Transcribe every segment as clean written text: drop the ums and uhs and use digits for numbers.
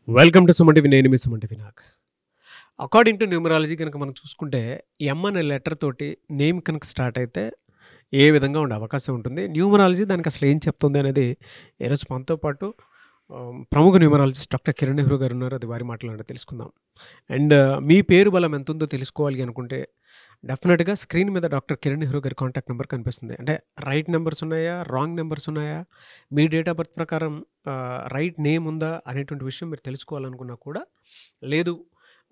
Welcome to Suman TV. నేను మీ Suman TV. According to numerology కనుక మనం చూసుకుంటే ఎం అనే లెటర్ తోటి నేమ్ కనుక స్టార్ట్ అయితే ఏ విధంగా ఉండే అవకాశం ఉంటుంది, న్యూమరాలజీ దానికి అసలు ఏం చెప్తుంది అనేది ఈరోజు మనతో పాటు ప్రముఖ న్యూమరాలజిస్ట్ డాక్టర్ కిరణ్ నెహ్రూ గారు ఉన్నారు. అది వారి మాటలు తెలుసుకుందాం. అండ్ మీ పేరు బలం ఎంత ఉందో తెలుసుకోవాలి అనుకుంటే డెఫినెట్గా స్క్రీన్ మీద డాక్టర్ కిరణ్ నెహ్రూ గారి కాంటాక్ట్ నెంబర్ కనిపిస్తుంది. అంటే రైట్ నెంబర్స్ ఉన్నాయా, రాంగ్ నెంబర్స్ ఉన్నాయా, మీ డేట్ ఆఫ్ బర్త్ ప్రకారం రైట్ నేమ్ ఉందా అనేటువంటి విషయం మీరు తెలుసుకోవాలనుకున్నా కూడా, లేదు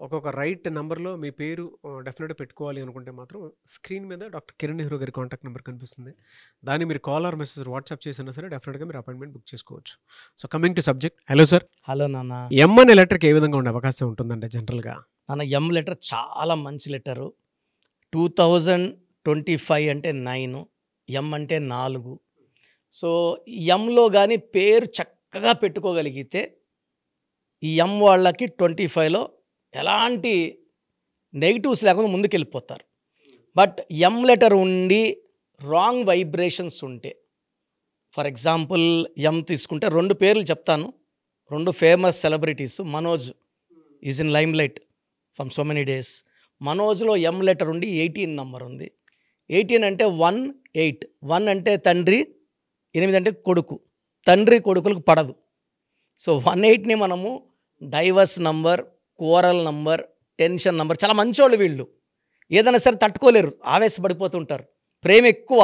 ఒక్కొక్క రైట్ నెంబర్లో మీ పేరు డెఫినెట్గా పెట్టుకోవాలి అనుకుంటే మాత్రం స్క్రీన్ మీద డాక్టర్ కిరణ్ నెహ్రూ గారి కాంటాక్ట్ నెంబర్ కనిపిస్తుంది. దాన్ని మీరు కాల్ ఆర్ మెసేజ్ వాట్సాప్ చేసినా సరే డెఫినెట్గా మీరు అపాయింట్మెంట్ బుక్ చేసుకోవచ్చు. So coming to subject. Hello sir. Hello నాన్న. ఎం అనే లెటర్కి ఏ విధంగా ఉండే అవకాశం ఉంటుందంటే జనరల్గా? నాన్న, ఎం లెటర్ చాలా మంచి లెటరు. 2025 అంటే 9, ఎం అంటే 4. సో ఎంలో కానీ పేరు చక్కగా పెట్టుకోగలిగితే ఈ ఎం వాళ్ళకి 25లో ఎలాంటి నెగిటివ్స్ లేకుండా ముందుకెళ్ళిపోతారు. బట్ ఎం లెటర్ ఉండి రాంగ్ వైబ్రేషన్స్ ఉంటే, ఫర్ ఎగ్జాంపుల్ ఎం తీసుకుంటే 2 పేర్లు చెప్తాను. 2 famous celebrities. Manoj is in limelight from so many days. మనోజ్లో ఎం లెటర్ ఉండి 18 నంబర్ ఉంది. 18 అంటే 1-8. 1 అంటే తండ్రి, 8 అంటే కొడుకు. తండ్రి కొడుకులకు పడదు. సో 18ని మనము divorce number, coral number, tension number. చాలా మంచోళ్ళు వీళ్ళు. ఏదైనా సరే తట్టుకోలేరు, ఆవేశపడిపోతుంటారు. ప్రేమ ఎక్కువ,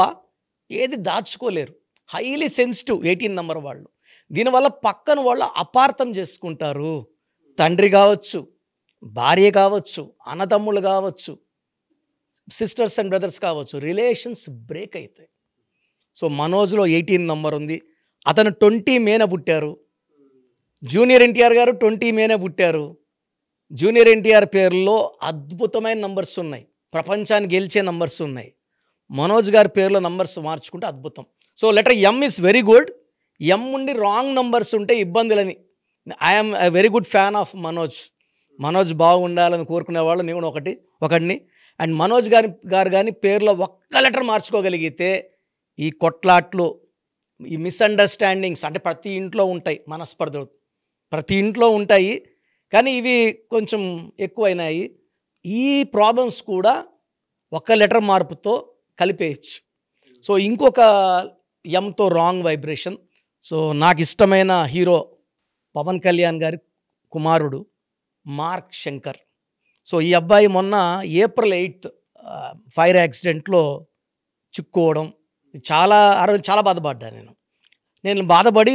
ఏది దాచుకోలేరు. హైలీ సెన్సిటివ్ 18 నంబర్ వాళ్ళు. దీనివల్ల పక్కన వాళ్ళు అపార్థం చేసుకుంటారు. తండ్రి కావచ్చు, భార్య కావచ్చు, అన్నదమ్ముళ్ళు కావచ్చు, సిస్టర్స్ అండ్ బ్రదర్స్ కావచ్చు, రిలేషన్స్ బ్రేక్ అవుతాయి. సో మనోజ్లో 18 నంబర్ ఉంది. అతను 20 మేన పుట్టారు. జూనియర్ ఎన్టీఆర్ గారు 20 మేన పుట్టారు. జూనియర్ ఎన్టీఆర్ పేరులో అద్భుతమైన నంబర్స్ ఉన్నాయి, ప్రపంచాన్ని గెలిచే నంబర్స్ ఉన్నాయి. మనోజ్ గారి పేరులో నంబర్స్ మార్చుకుంటే అద్భుతం. So letter M is very good. M ఉండి రాంగ్ నంబర్స్ ఉంటే ఇబ్బందులని. I'm a very good fan of Manoj. Manoj బాగుండాలని కోరుకునేవాళ్ళు నేను ఒకడిని. అండ్ మనోజ్ గారు కానీ పేరులో ఒక్క లెటర్ మార్చుకోగలిగితే ఈ కొట్లాట్లు, ఈ మిస్అండర్స్టాండింగ్స్ అంటే ప్రతి ఇంట్లో ఉంటాయి, మనస్పర్ధలు ప్రతి ఇంట్లో ఉంటాయి, కానీ ఇవి కొంచెం ఎక్కువైనాయి. ఈ ప్రాబ్లమ్స్ కూడా ఒక్క లెటర్ మార్పుతో కలిపేయచ్చు. సో ఇంకొక ఎంతో రాంగ్ వైబ్రేషన్. సో నాకు ఇష్టమైన హీరో పవన్ కళ్యాణ్ గారి కుమారుడు మార్క్ శంకర్. సో ఈ అబ్బాయి మొన్న ఏప్రిల్ 8 ఫైర్ యాక్సిడెంట్లో చిక్కుకోవడం, చాలా బాధపడ్డా నేను బాధపడి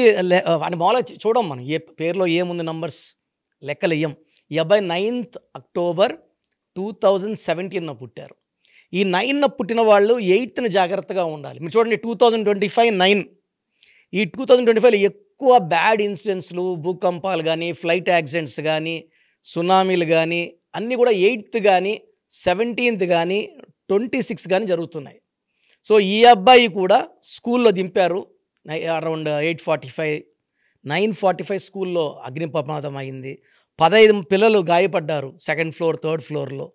అని మామూలుగా చూడం మనం ఏ పేరులో ఏముంది నంబర్స్ లెక్కలేయం. ఈ అబ్బాయి 9th అక్టోబర్ 2017 పుట్టారు. ఈ 9 పుట్టిన వాళ్ళు 8th జాగ్రత్తగా ఉండాలి. మీరు చూడండి, 2025 9. ఈ 2025లో ఎక్కువ బ్యాడ్ ఇన్సిడెంట్స్లు, భూకంపాలు కానీ, ఫ్లైట్ యాక్సిడెంట్స్ కానీ, సునామీలు కానీ అన్నీ కూడా 8th కానీ, 17th కానీ, 26 కానీ జరుగుతున్నాయి. సో ఈ అబ్బాయి కూడా స్కూల్లో దింపారు అరౌండ్ 8:45, 9:45 స్కూల్లో అగ్ని ప్రమాదం అయింది. 15 పిల్లలు గాయపడ్డారు 2nd ఫ్లోర్ 3rd ఫ్లోర్లో.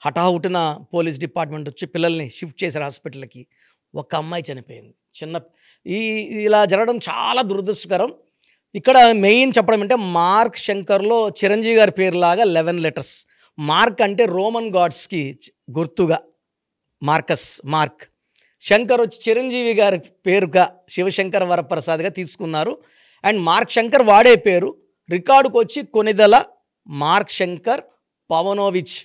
హఠాహుటిన పోలీస్ డిపార్ట్మెంట్ వచ్చి పిల్లల్ని షిఫ్ట్ చేశారు హాస్పిటల్కి. ఒక అమ్మాయి చనిపోయింది. ఇలా జరగడం చాలా దురదృష్టకరం. ఇక్కడ మెయిన్ చెప్పడం అంటే మార్క్ శంకర్లో చిరంజీవి గారి పేరులాగా 11 లెటర్స్. మార్క్ అంటే రోమన్ గాడ్స్కి గుర్తుగా మార్క్. శంకర్ వచ్చి చిరంజీవి గారి పేరుగా శివశంకర వరప్రసాద్గా తీసుకున్నారు. అండ్ మార్క్ శంకర్ వాడే పేరు రికార్డుకు వచ్చి కొనిదల మార్క్ శంకర్ పవనోవిచ్.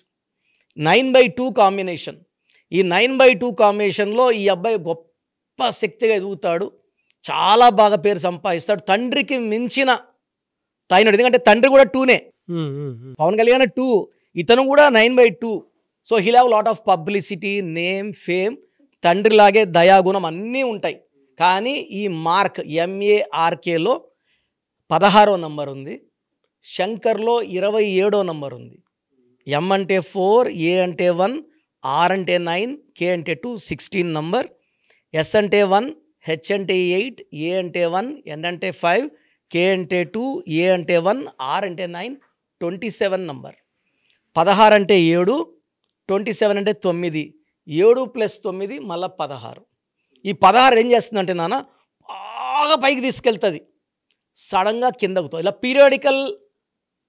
9/2 కాంబినేషన్. ఈ 9/2 కాంబినేషన్లో ఈ అబ్బాయి గొప్ప శక్తిగా ఎదుగుతాడు, చాలా బాగా పేరు సంపాదిస్తాడు. తండ్రికి మించిన తాయినాడు, ఎందుకంటే తండ్రి కూడా 2నే. పవన్ కళ్యాణ్ 2, ఇతను కూడా 9/2. So he'll have lot of publicity, name, fame. తండ్రిలాగే దయాగుణం అన్నీ ఉంటాయి. కానీ ఈ మార్క్ MARKలో 16వ నంబర్ ఉంది. శంకర్లో 27వ నంబర్ ఉంది. ఎం అంటే 4, A అంటే 1, R అంటే 9, K అంటే 2, 16 నంబర్. S అంటే 1, H అంటే 8, A అంటే 1, N అంటే 5, K అంటే 2, A అంటే 1, R అంటే 9, 27 నంబర్. 16 అంటే 7, 27 అంటే 9, 7 + 9 మళ్ళీ 16. ఈ 16 ఏం చేస్తుందంటే నాన్న బాగా పైకి తీసుకెళ్తుంది, సడన్గా కిందకుతో ఇలా పీరియాడికల్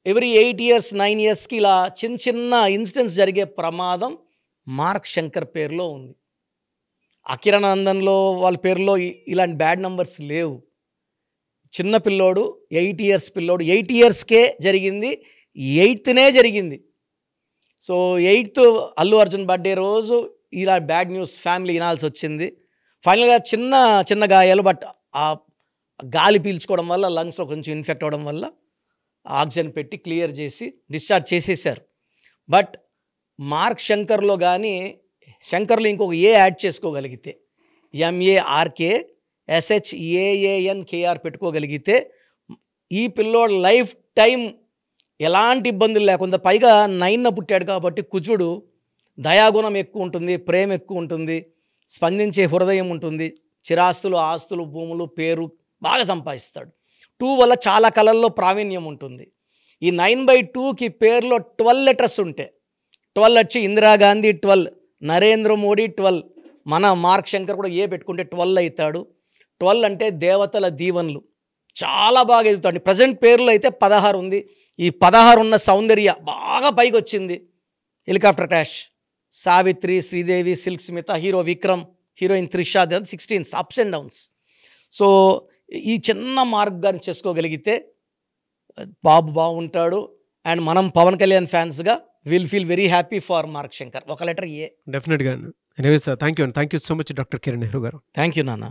ఎవ్రీ 8 ఇయర్స్ 9 ఇయర్స్కి ఇలా చిన్న చిన్న ఇన్సిడెంట్స్ జరిగే ప్రమాదం మార్క్ శంకర్ పేరులో ఉంది. అకిరానందన్లో వాళ్ళ పేరులో ఇలాంటి బ్యాడ్ నంబర్స్ లేవు. చిన్న పిల్లోడు 8 ఇయర్స్ పిల్లోడు 8 ఇయర్స్కే జరిగింది, 8థ్నే జరిగింది. So 8th Allu Arjun birthday రోజు ఇలా బ్యాడ్ న్యూస్ ఫ్యామిలీ వినాల్సి వచ్చింది. ఫైనల్గా చిన్న చిన్న గాయాలు, బట్ ఆ గాలి పీల్చుకోవడం వల్ల లంగ్స్లో కొంచెం ఇన్ఫెక్ట్ అవ్వడం వల్ల ఆక్సిజన్ పెట్టి క్లియర్ చేసి డిశ్చార్జ్ చేసేసారు. బట్ మార్క్ శంకర్లో కానీ శంకర్లో ఇంకొక ఏ యాడ్ చేసుకోగలిగితే, MARK SHAANKR పెట్టుకోగలిగితే ఈ పిల్లోడు లైఫ్ టైం ఎలాంటి ఇబ్బందులు లేకుండా, పైగా 9న పుట్టాడు కాబట్టి కుజుడు దయాగుణం ఎక్కువ ఉంటుంది, ప్రేమ ఎక్కువ ఉంటుంది, స్పందించే హృదయం ఉంటుంది, చిరాస్తులు ఆస్తులు భూములు పేరు బాగా సంపాదిస్తాడు. 2 వల్ల చాలా కళల్లో ప్రావీణ్యం ఉంటుంది. ఈ 9/2కి పేరులో 12 లెటర్స్ ఉంటాయి. 12 వచ్చి ఇందిరాగాంధీ 12, నరేంద్ర మోడీ 12, మన మార్క్ శంకర్ కూడా ఏ పెట్టుకుంటే 12 అవుతాడు. 12 అంటే దేవతల దీవెనలు, చాలా బాగా ఎదుగుతాడు. ప్రజెంట్ పేరులో అయితే 16 ఉంది. ఈ 16 ఉన్న సౌందర్య బాగా పైకి వచ్చింది. Helicopter crash, Savitri, Sridevi, Silk Smitha, hero Vikram, heroine Trisha, 16 ups and downs. So ఈ చిన్న మార్గాన్ని చేసుకోగలిగితే బాబు బాగుంటాడు. అండ్ మనం పవన్ కళ్యాణ్ ఫ్యాన్స్గా will feel very happy for Mark Shankar. ఒక లెటర్ ఏ. డెఫినెట్గా. Anyways sir, thank you so much doctor Kiran Nehru garu. Thank you నాన్న.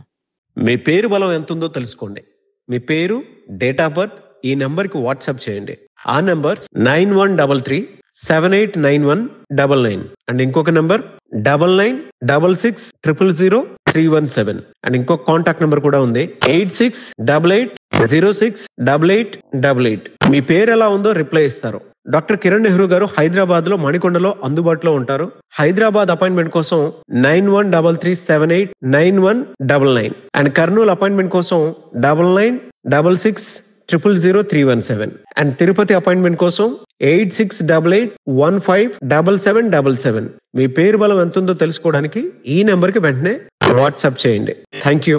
మీ పేరు బలం ఎంత ఉందో తెలుసుకోండి. మీ పేరు, డేట్ ఆఫ్ బర్త్ ఈ నెంబర్కి వాట్సాప్ చేయండి. ఆ నెంబర్ 9133789199 అండ్ ఇంకొక నెంబర్ 9966000317 అండ్ ఇంకొక కాంటాక్ట్ నెంబర్ కూడా ఉంది 8688068888. మీ పేరు ఎలా ఉందో రిప్లై ఇస్తారు. డాక్టర్ కిరణ్ నెహ్రూ గారు హైదరాబాద్ లో మణికొండలో అందుబాటులో ఉంటారు. హైదరాబాద్ అపాయింట్మెంట్ కోసం 9133789199 అండ్ కర్నూలు అపాయింట్మెంట్ కోసం 9966000317 అండ్ తిరుపతి అపాయింట్మెంట్ కోసం 8688157777. మీ పేరు బలం ఎంత ఉందో తెలుసుకోవడానికి ఈ నెంబర్కి వెంటనే వాట్సాప్ చేయండి. Thank you.